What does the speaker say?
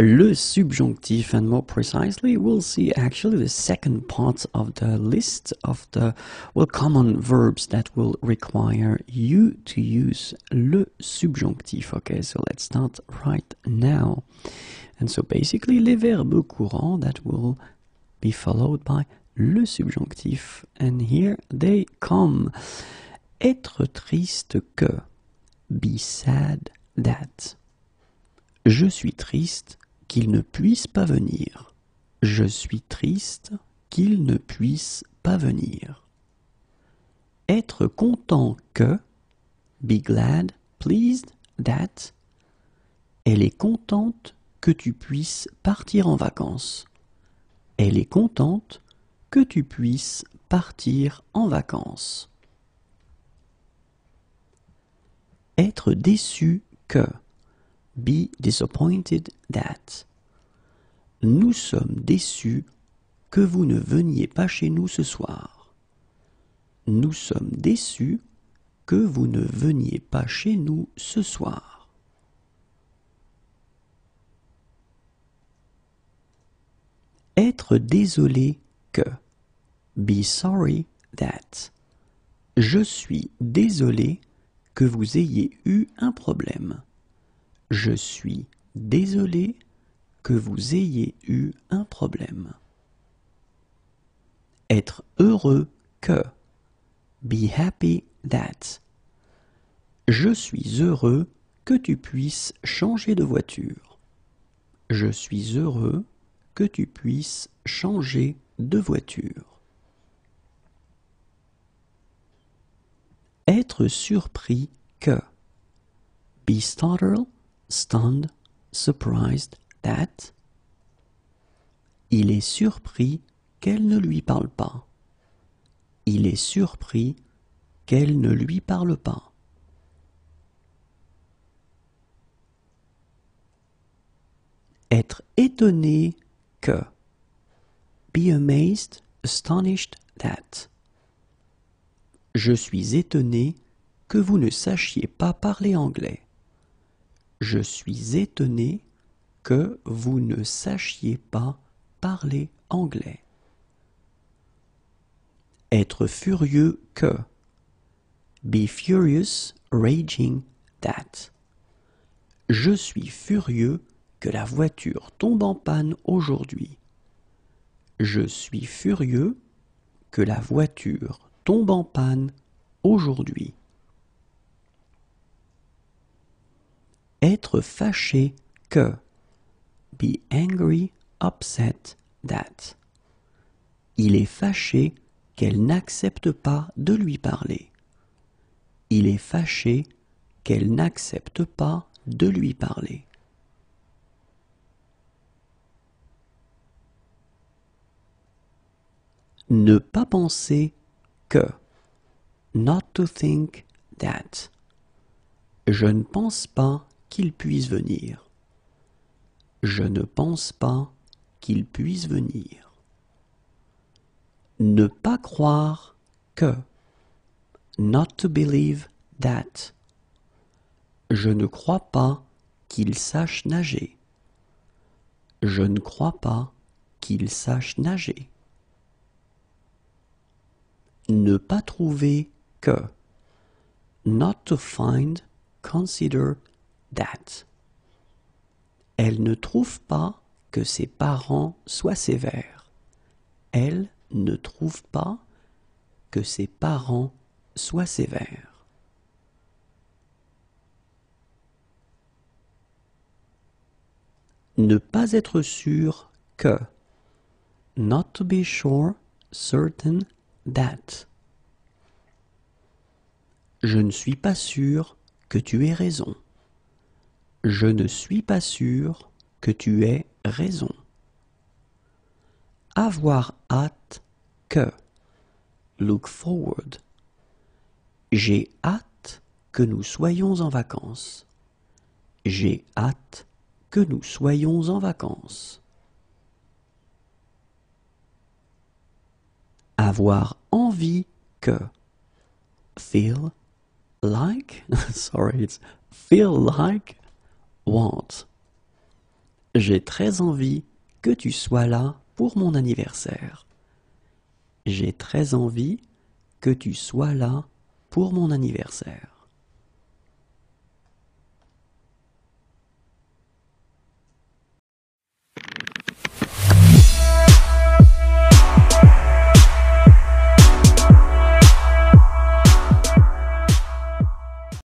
Le subjonctif, and more precisely, we'll see actually the second part of the list of the common verbs that will require you to use le subjonctif. Okay, so let's start right now. And so basically, les verbes courants that will be followed by le subjonctif. And here they come. Être triste que. Be sad that. Je suis triste qu'il ne puisse pas venir. Je suis triste qu'il ne puisse pas venir. Être content que. Be glad, pleased that. Elle est contente que tu puisses partir en vacances. Elle est contente que tu puisses partir en vacances. Être déçu que. Be disappointed that. Nous sommes déçus que vous ne veniez pas chez nous ce soir. Nous sommes déçus que vous ne veniez pas chez nous ce soir. Être désolé que. Be sorry that. Je suis désolé que vous ayez eu un problème. Je suis désolé que vous ayez eu un problème. Être heureux que. Be happy that. Je suis heureux que tu puisses changer de voiture. Je suis heureux que tu puisses changer de voiture. Être surpris que. Be startled, stunned, surprised that. Il est surpris qu'elle ne lui parle pas. Il est surpris qu'elle ne lui parle pas. Être étonné que. Be amazed, astonished that. Je suis étonné que vous ne sachiez pas parler anglais. Je suis étonné que vous ne sachiez pas parler anglais. Être furieux que. Be furious, raging that. Je suis furieux que la voiture tombe en panne aujourd'hui. Je suis furieux que la voiture tombe en panne aujourd'hui. Être fâché que. Be angry, upset that. Il est fâché qu'elle n'accepte pas de lui parler. Il est fâché qu'elle n'accepte pas de lui parler. Ne pas penser que. Not to think that. Je ne pense pas qu'il puisse venir. Je ne pense pas qu'il puisse venir. Ne pas croire que. Not to believe that. Je ne crois pas qu'il sache nager. Je ne crois pas qu'il sache nager. Ne pas trouver que. Not to find, consider that. Elle ne trouve pas que ses parents soient sévères. Elle ne trouve pas que ses parents soient sévères. Ne pas être sûr que. Not to be sure, certain that. Je ne suis pas sûr que tu aies raison. Je ne suis pas sûr que tu aies raison. Avoir hâte que. Look forward. J'ai hâte que nous soyons en vacances. J'ai hâte que nous soyons en vacances. Avoir envie que. Feel like. Sorry, it's feel like. Want. J'ai très envie que tu sois là pour mon anniversaire. J'ai très envie que tu sois là pour mon anniversaire.